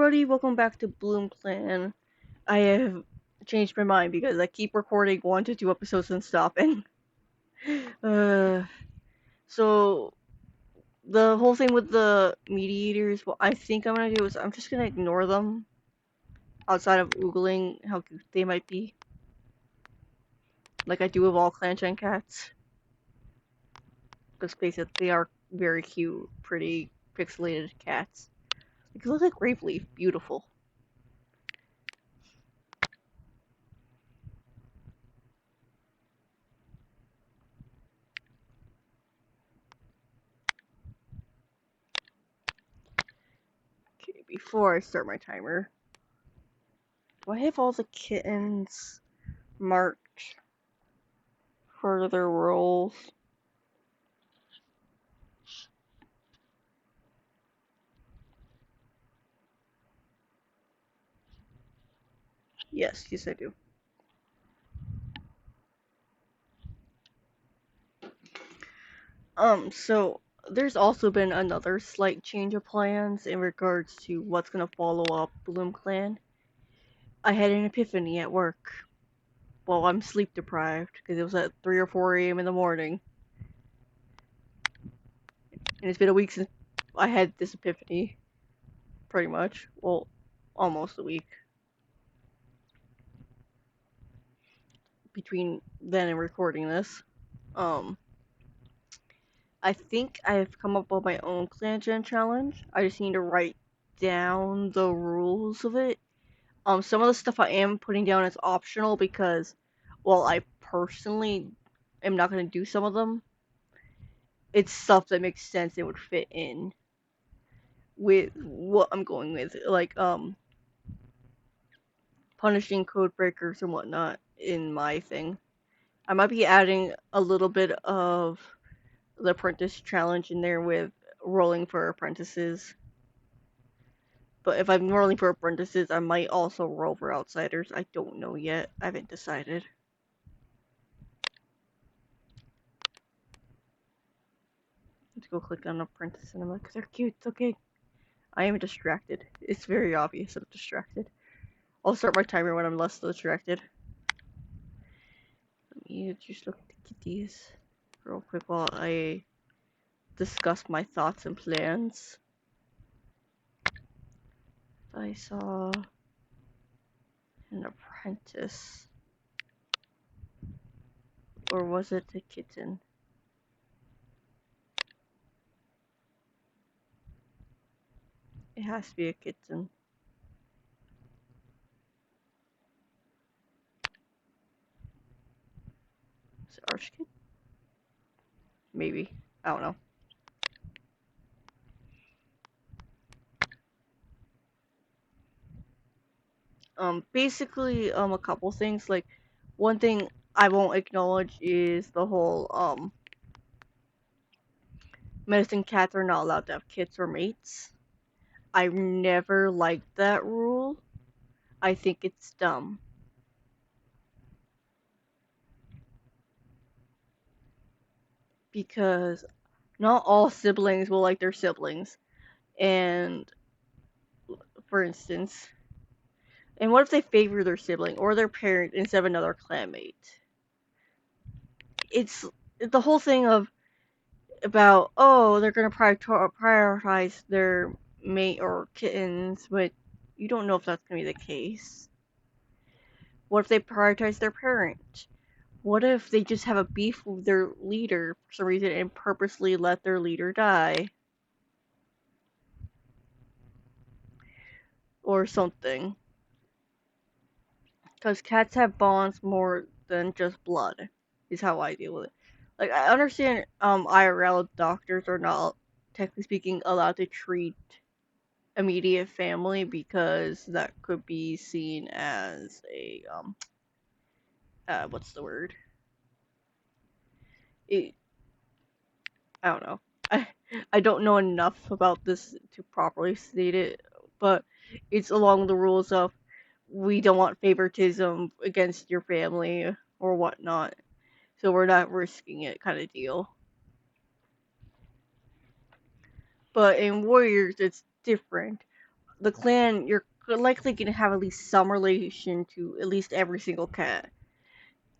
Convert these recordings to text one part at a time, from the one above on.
everybody, welcome back to BloomClan. I have changed my mind because I keep recording 1 to 2 episodes and stopping. Uh, so the whole thing with the mediators, what I think I'm gonna do is I'm just gonna ignore them outside of oogling how cute they might be, like I do with all clan gen cats. Let's face it, they are very cute, pretty pixelated cats. They look like grape leaf, beautiful. Okay, before I start my timer. Do I have all the kittens marked for their roles? Yes, I do. So there's also been another slight change of plans in regards to what's gonna follow up BloomClan. I had an epiphany at work. Well, I'm sleep deprived because it was at 3 or 4 a.m. in the morning, and it's been a week since I had this epiphany. Pretty much. Well, almost a week between then and recording this. Um, I think I've come up with my own clan gen challenge. I just need to write down the rules of it. Some of the stuff I am putting down is optional because, well, I personally am not going to do some of them. It's stuff that makes sense and would fit in with what I'm going with, like punishing code breakers and whatnot in my thing. I might be adding a little bit of the apprentice challenge in there with rolling for apprentices. But if I'm rolling for apprentices, I might also roll for outsiders. I don't know yet. I haven't decided. Let's go click on apprentice and I'm like, they're cute. It's okay. I am distracted. It's very obvious that I'm distracted. I'll start my timer when I'm less distracted. Let me just look at the kitties real quick while I discuss my thoughts and plans. I saw an apprentice. Or was it a kitten? It has to be a kitten. Is it Archkid? Maybe. I don't know. Basically, a couple things. Like, one thing I won't acknowledge is the whole, medicine cats are not allowed to have kits or mates. I've never liked that rule. I think it's dumb. Because not all siblings will like their siblings. And, for instance, and what if they favor their sibling or their parent instead of another clanmate? It's the whole thing of about, oh, they're gonna prioritize their mate or kittens, but you don't know if that's gonna be the case. What if they prioritize their parent? What if they just have a beef with their leader for some reason and purposely let their leader die? Or something. Because cats have bonds more than just blood, is how I deal with it. Like, I understand IRL doctors are not, technically speaking, allowed to treat immediate family because that could be seen as a what's the word? It, I don't know. I don't know enough about this to properly state it, but it's along the rules of we don't want favoritism against your family or whatnot, so we're not risking it kind of deal. But in Warriors, it's different. the clan, you're likely going to have at least some relation to at least every single cat.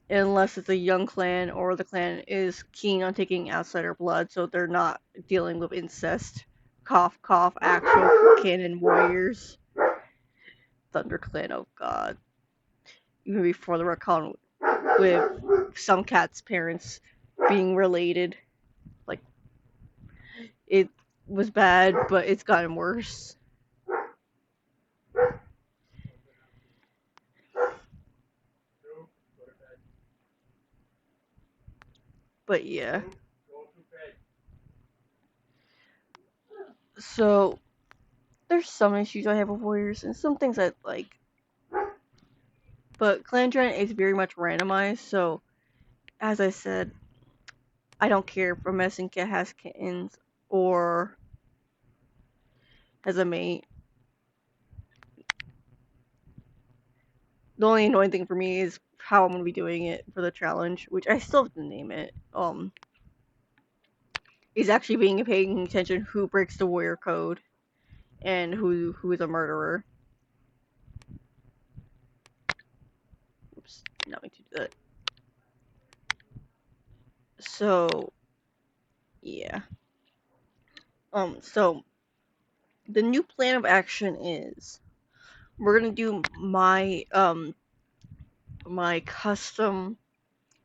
Unless it's a young clan or the clan is keen on taking outsider blood, so they're not dealing with incest. Cough, cough, actual canon warriors. ThunderClan, oh god. Even before the recon with some cats' parents being related. Like, it was bad, but it's gotten worse. But yeah. So, there's some issues I have with warriors, and some things I like. But Clan Giant is very much randomized, so, as I said, I don't care if a medicine cat has kittens or has a mate. The only annoying thing for me is how I'm gonna be doing it for the challenge, which I still have to name it. Is actually paying attention who breaks the warrior code and who is a murderer. Oops, not meant to do that. So yeah. So the new plan of action is we're gonna do my custom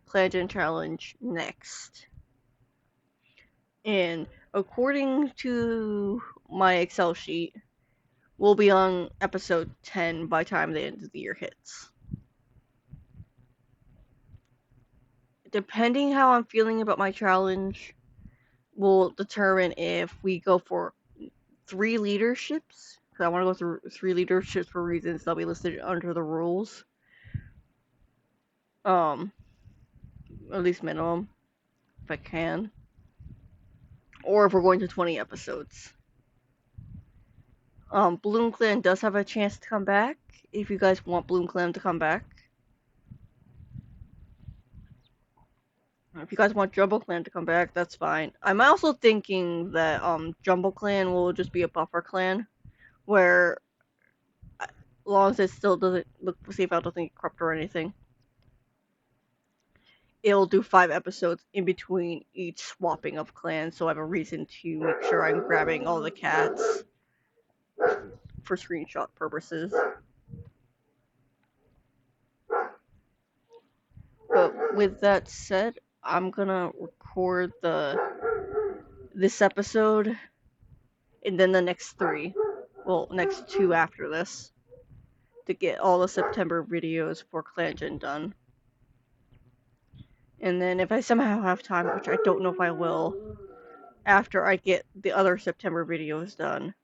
Clan challenge next. And according to my Excel sheet, we'll be on episode 10 by the time the end of the year hits. Depending how I'm feeling about my challenge, will determine if we go for 3 leaderships. Because I want to go through 3 leaderships for reasons that'll be listed under the rules. At least minimum, if I can. Or if we're going to 20 episodes. BloomClan does have a chance to come back, if you guys want BloomClan to come back. If you guys want JumbleClan to come back, that's fine. I'm also thinking that JumbleClan will just be a buffer clan, where as long as it still doesn't look safe out, doesn't get corrupt or anything, it'll do 5 episodes in between each swapping of clans, so I have a reason to make sure I'm grabbing all the cats for screenshot purposes. But with that said, I'm gonna record this episode and then the next 3. Well, next 2 after this, to get all the September videos for ClanGen done. And then if I somehow have time, which I don't know if I will, after I get the other September videos done,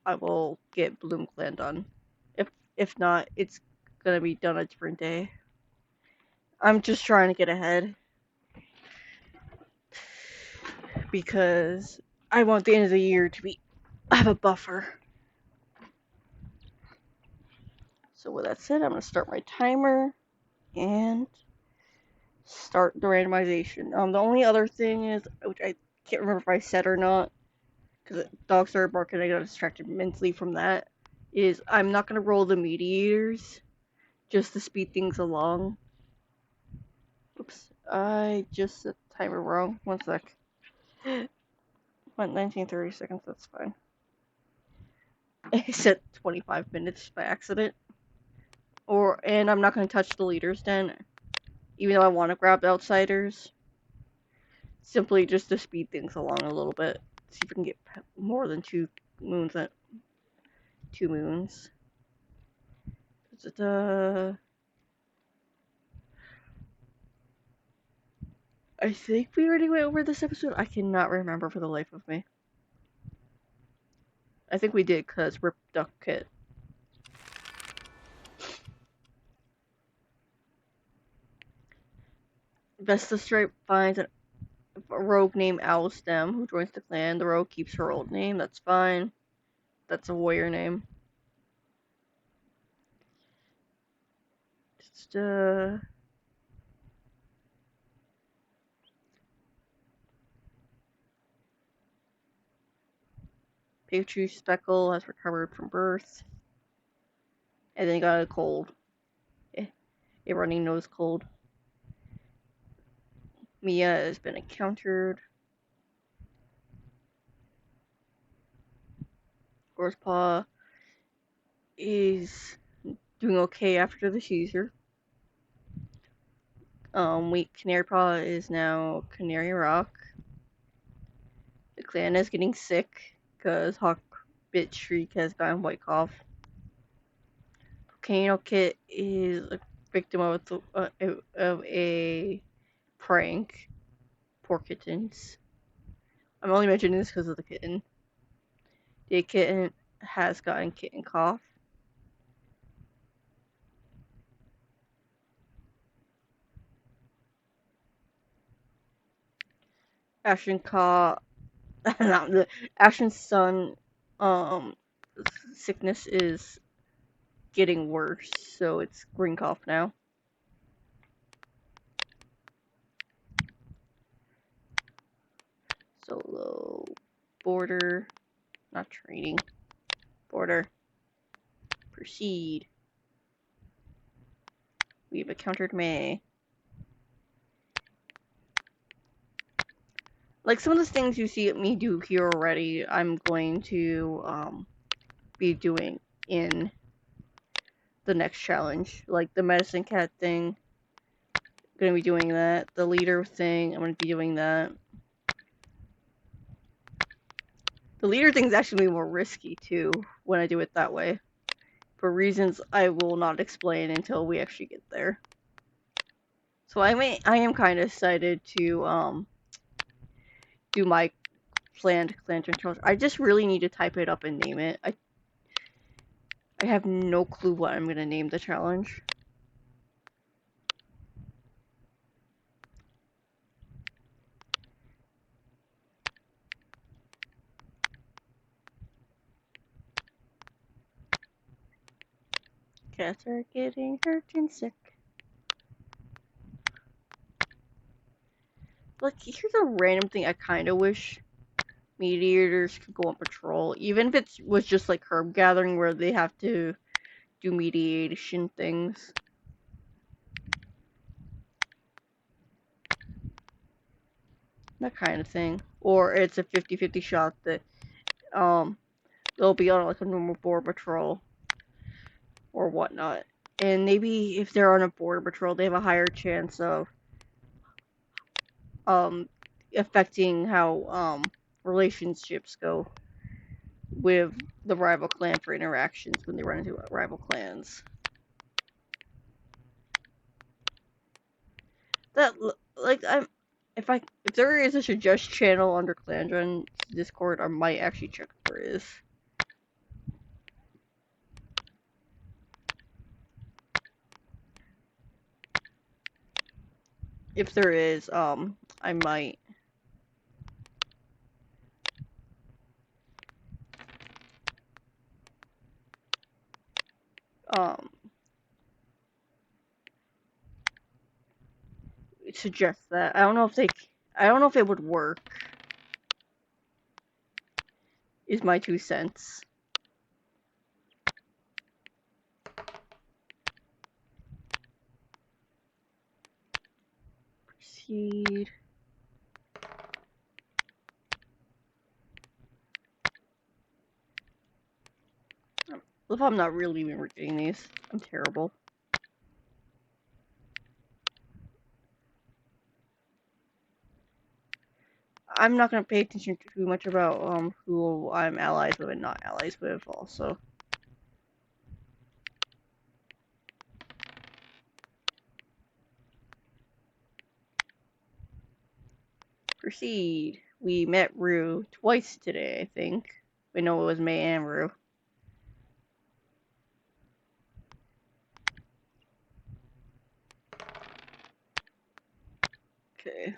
I will get BloomClan done. If not, it's gonna be done a different day. I'm just trying to get ahead. Because I want the end of the year to have a buffer. So with that said, I'm gonna start my timer and start the randomization. The only other thing is, which I can't remember if I said or not, because the dog started barking and I got distracted mentally from that, is I'm not gonna roll the Mediators just to speed things along. Oops, I just set the timer wrong. 1 sec. Went 19:30 seconds, that's fine. I set 25 minutes by accident. And I'm not gonna touch the leaders den, even though I want to grab the outsiders. Simply just to speed things along a little bit. See if we can get more than 2 moons at 2 moons. I think we already went over this episode. I cannot remember for the life of me. I think we did, because Rip Duck Kit. Vesta Stripe finds a rogue named Owlstem who joins the clan. The rogue keeps her old name. That's fine. That's a warrior name. Pikachu Speckle has recovered from birth. And then got a cold. A running nose cold. Mia has been encountered. Horsepaw is doing okay after the seizure. Canary Paw is now Canary Rock. The clan is getting sick because Hawk Bit Shriek has gotten White Cough. Volcano Kit is a victim of a prank. Poor kittens. I'm only mentioning this because of the kitten. The kitten has gotten kitten cough. Ashen's son, sickness is getting worse, so it's green cough now. Solo, border, not training, border, proceed. We've encountered May. Like some of the things you see me do here already, I'm going to be doing in the next challenge. Like the medicine cat thing, I'm gonna be doing that. The leader thing, I'm gonna be doing that. The leader thing is actually more risky too when I do it that way, for reasons I will not explain until we actually get there. So I am kind of excited to do my planned clan challenge. I just really need to type it up and name it. I have no clue what I'm gonna name the challenge. Cats are getting hurt and sick. Like, here's a random thing I kind of wish mediators could go on patrol, even if it was just like herb gathering where they have to do mediation things. That kind of thing. Or it's a 50-50 shot that they'll be on like a normal border patrol or whatnot. And maybe if they're on a border patrol, they have a higher chance of affecting how relationships go with the rival clan for interactions when they run into rival clans. That like if there is a suggest channel under ClanGen Discord, I might actually check if there is. If there is, I might. Suggest that. I don't know if it would work. Is my 2 cents. Proceed. If I'm not really even reading these. I'm terrible. I'm not gonna pay attention too much about who I'm allies with and not allies with also. Proceed. We met Rue twice today, I think. We know it was May and Rue. Okay.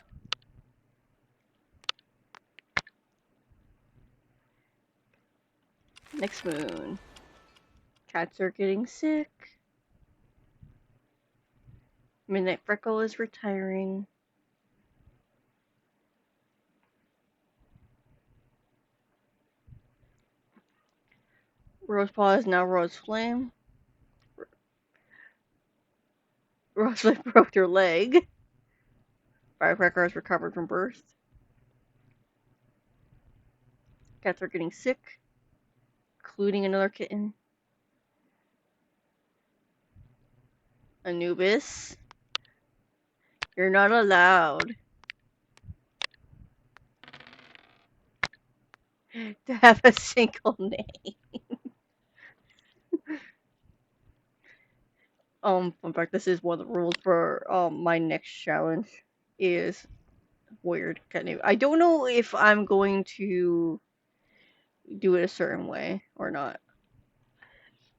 Next moon. Cats are getting sick. Midnight Freckle is retiring. Rosepaw is now Roseflame. Roseflame broke their leg. Firecracker has recovered from birth. Cats are getting sick, including another kitten. Anubis, you're not allowed to have a single name. In fact, this is one of the rules for my next challenge is weird cat name. I don't know if I'm going to do it a certain way or not.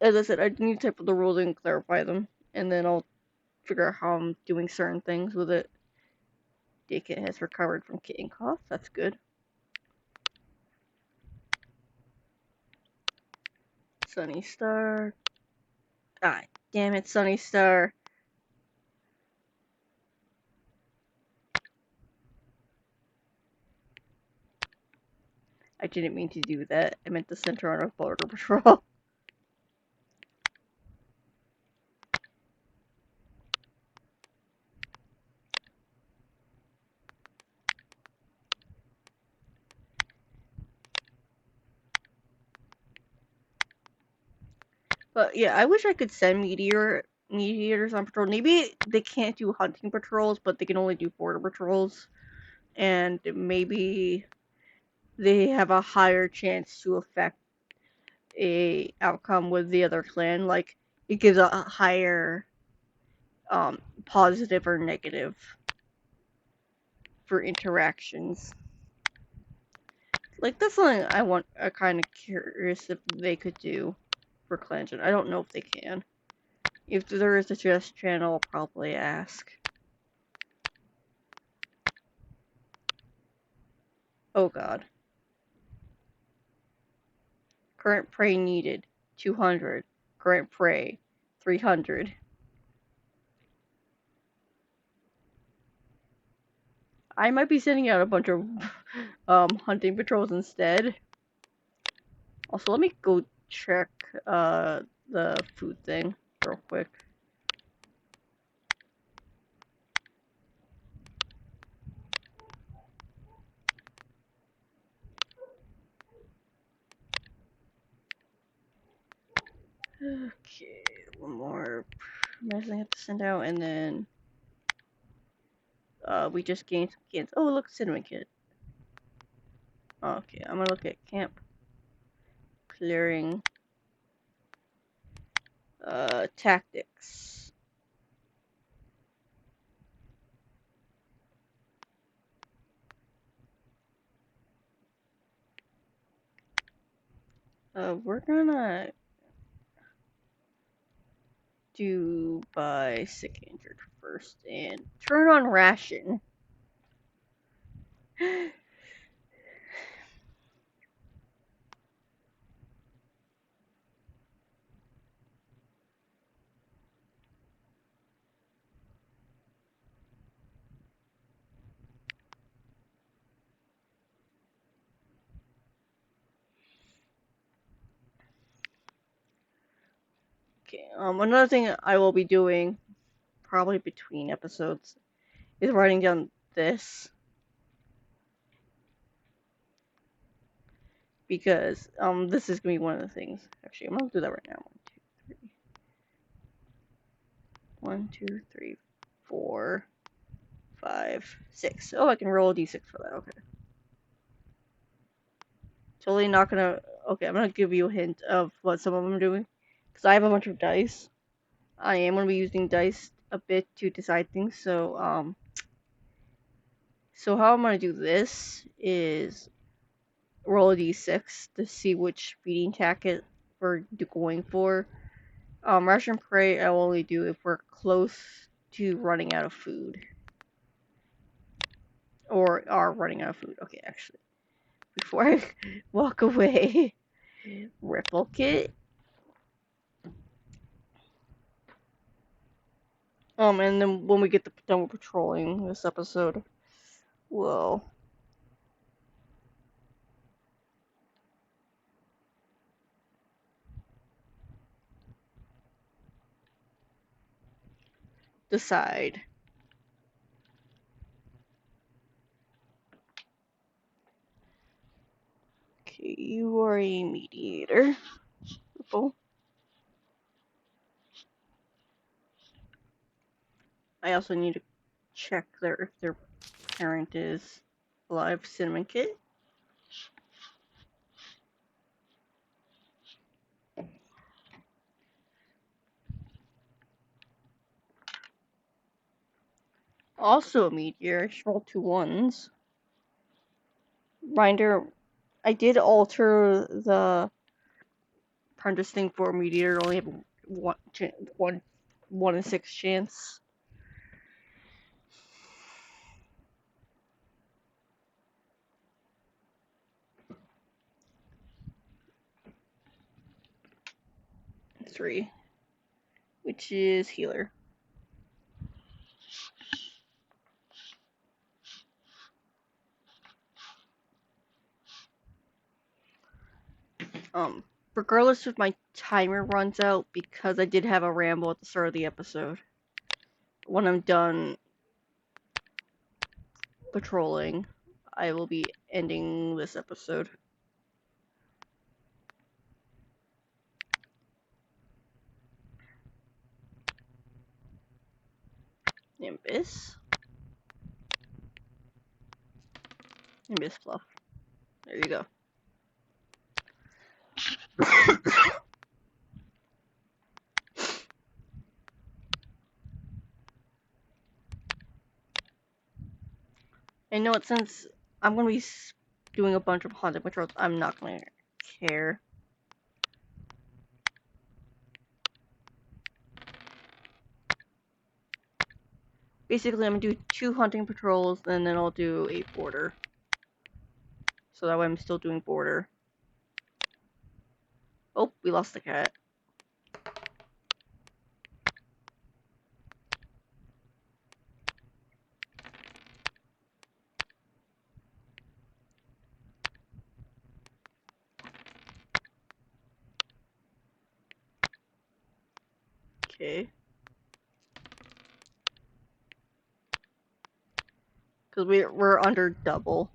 As I said, I need to type up the rules and clarify them, and then I'll figure out how I'm doing certain things with it. Daykit has recovered from kitten cough. That's good. Sunny Star. Ah, damn it, Sunny Star. I didn't mean to do that. I meant to center on a border patrol. But yeah, I wish I could send mediators on patrol. Maybe they can't do hunting patrols, but they can only do border patrols. And maybe they have a higher chance to affect a outcome with the other clan. Like it gives a higher positive or negative for interactions. Like that's something I'm kind of curious if they could do for Clangen. I don't know if they can. If there is a suggest channel, I'll probably ask. Oh god. Current prey needed 200. Current prey 300. I might be sending out a bunch of hunting patrols instead. Also, let me go check the food thing real quick. Okay, one more message I have to send out, and then we just gained some kids. Oh, look, cinnamon kid. Okay, I'm gonna look at camp clearing tactics. We're gonna do by sick injured first and turn on ration. Okay, another thing I will be doing, probably between episodes, is writing down this. Because, this is gonna be one of the things. Actually, I'm gonna do that right now. 1, 2, 3, 4, 5, 6. Oh, I can roll a d6 for that, okay. Totally not gonna... Okay, I'm gonna give you a hint of what some of them are doing. Because I have a bunch of dice. I am gonna be using dice a bit to decide things, so, so how I'm gonna do this is roll a d6 to see which feeding tactic we're going for. Ration prey I will only do if we're close to running out of food. Or are running out of food. Okay, actually. Before I walk away, Ripple Kit. And then when we get done with patrolling this episode, we'll decide. Okay, you are a mediator. Purple. I also need to check if their parent is alive. Cinnamon Kit. Also a meteor. I just rolled 2 1s. Reminder, I did alter the Apprentice thing for Mediator. Only have one in 6 chance. Three, which is healer. Regardless if my timer runs out, because I did have a ramble at the start of the episode. When I'm done patrolling, I will be ending this episode. Nimbus Fluff. There you go. And you know what, since I'm going to be doing a bunch of haunted patrols, I'm not going to care. Basically, I'm going to do 2 hunting patrols, and then I'll do a border. So that way I'm still doing border. Oh, we lost the cat. Okay. Because we're under double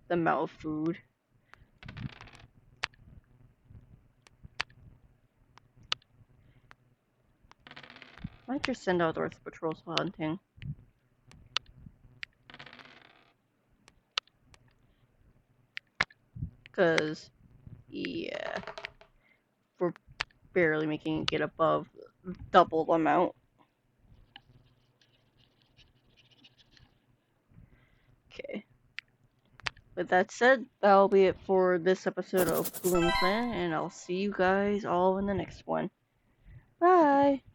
the amount of food. Might just send out Earth patrols for hunting. Because, yeah, we're barely making it get above double the amount. Okay. With that said, that'll be it for this episode of BloomClan, and I'll see you guys all in the next one. Bye!